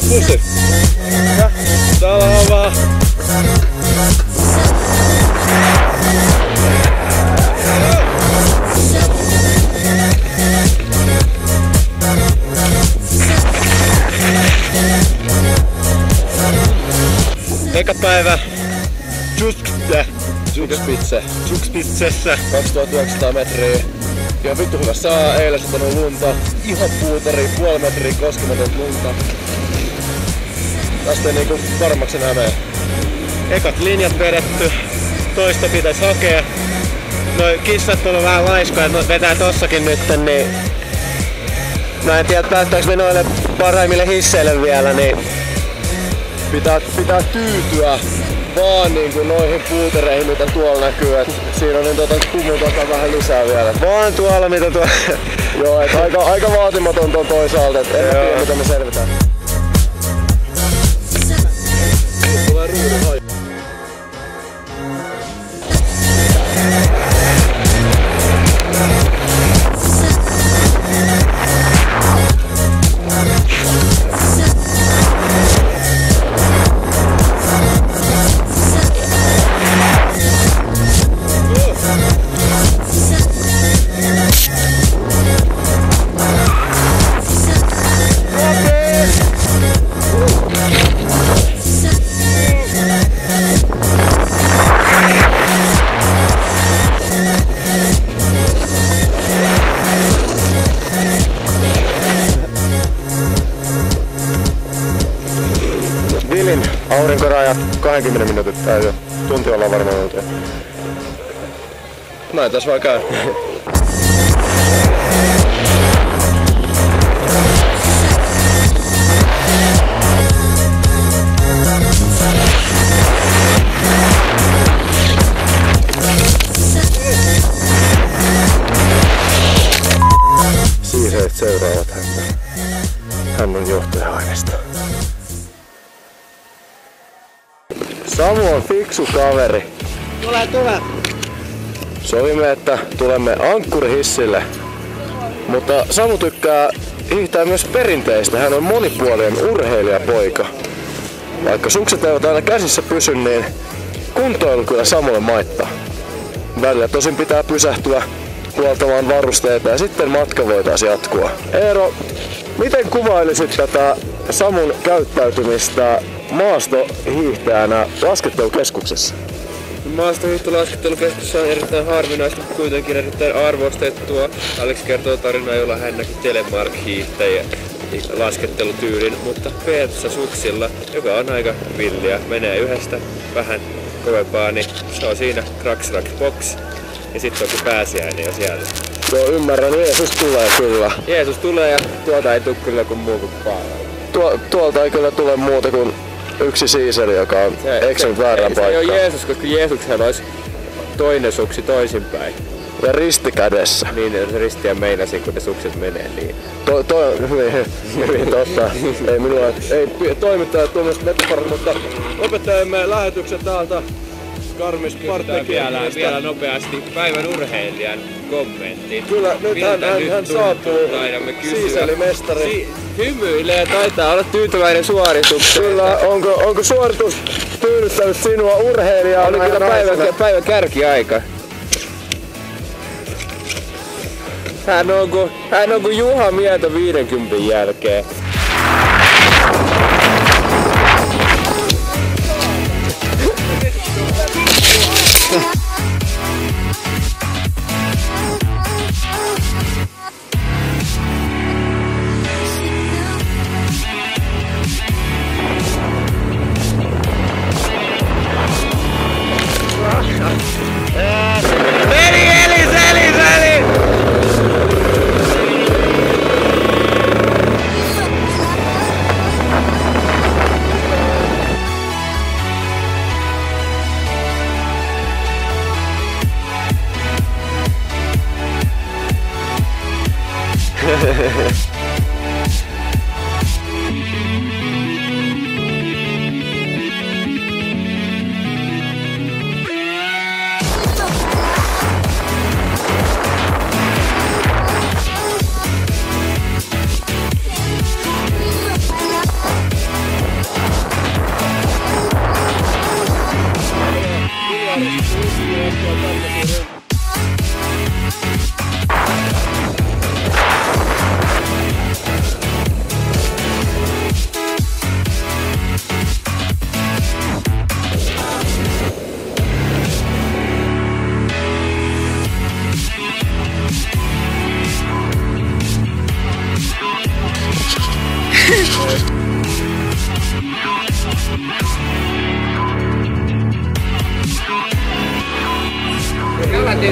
Pussi. Ja salava. Eka päivä Zugspitzessä 2900 metriä. Ihan vittu hyvä saa, eilen satanut lunta. Ihan puuteri, puoli metriä koskematonta lunta. Tästä ei niinku varmaksi enää mene. Ekat linjat vedetty, toista pitäis hakea. Noi kissat on vähän laiskoja, että vetää tossakin nytten, niin mä en tiedä päästäänkö me noille parhaimmille hisseille vielä, niin pitää tyytyä vaan niinku noihin puutereihin, mitä tuolla näkyy. Et siinä on niin kumun vähän lisää vielä. Vaan tuolla mitä tuolla. Joo, et aika vaatimaton on toisaalta, et en tiedä mitä me selvitään. Tulee ruudun haju. Aurinkorajat 20 minuutin tai jo. Tunti ollaan varmaan uuteen. Näin tässä vaan käy. Siiseet seuraavat häntä. Hän on johtaja-aineesta. Samu on fiksu kaveri. Tule! Sovimme, että tulemme ankkurihissille. Mutta Samu tykkää hiihtää myös perinteistä. Hän on monipuolinen urheilijapoika. Vaikka sukset eivät aina käsissä pysy, niin kuntoilu kyllä Samulle maittaa. Välillä tosin pitää pysähtyä huoltamaan varusteita ja sitten matka voitaisiin jatkua. Eero, miten kuvailisit tätä Samun käyttäytymistä maastohiihtäjänä laskettelukeskuksessa? Maastohiihtolaskentelukeskuksessa on erittäin harvinaista, mutta kuitenkin erittäin arvostettua. Alex kertoo tarinaa, jolla hän näki telemark-hiihtäjä laskettelutyylin, mutta Peetsa suksilla, joka on aika villiä, menee yhdestä vähän kovempaa, niin se on siinä kraks box. Ja sitten onkin pääsiäinen jo siellä. Joo, ymmärrän, Jeesus tulee kyllä. Jeesus tulee ja tuolta ei tule kyllä kuin muu kuin paala. Tuolta ei kyllä tule muuta kuin yksi siiseli, joka on eksynyt väärään paikkaan. Se ei ole Jeesus, koska Jeesuksella olisi toinen suksi toisinpäin. Ja risti kädessä. Niin, se ristiä meinasin, kun ne sukset menee niin. Hyvin totta. Ei minulla ei toimittajat tuommoista metaforia, mutta lopettamme lähetyksen täältä Karmis Partekirjasta. Vielä nopeasti päivän urheilijan kommentti. Kyllä, nyt hän saapuu siiselimestari. Hymyilee, taitaa olla tyytyväinen suoritukseen. Kyllä, onko suoritus tyydyttänyt sinua urheilijaa? Oli kyllä päivän kärkiaika. Hän on kuin Juha Mieto 50 jälkeen.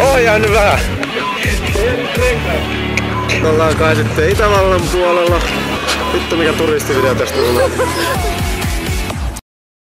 Ohjaa nyt vähän. Me ollaan kai sitten Itävallan puolella. Vittu mikä turistivideo tästä tulee.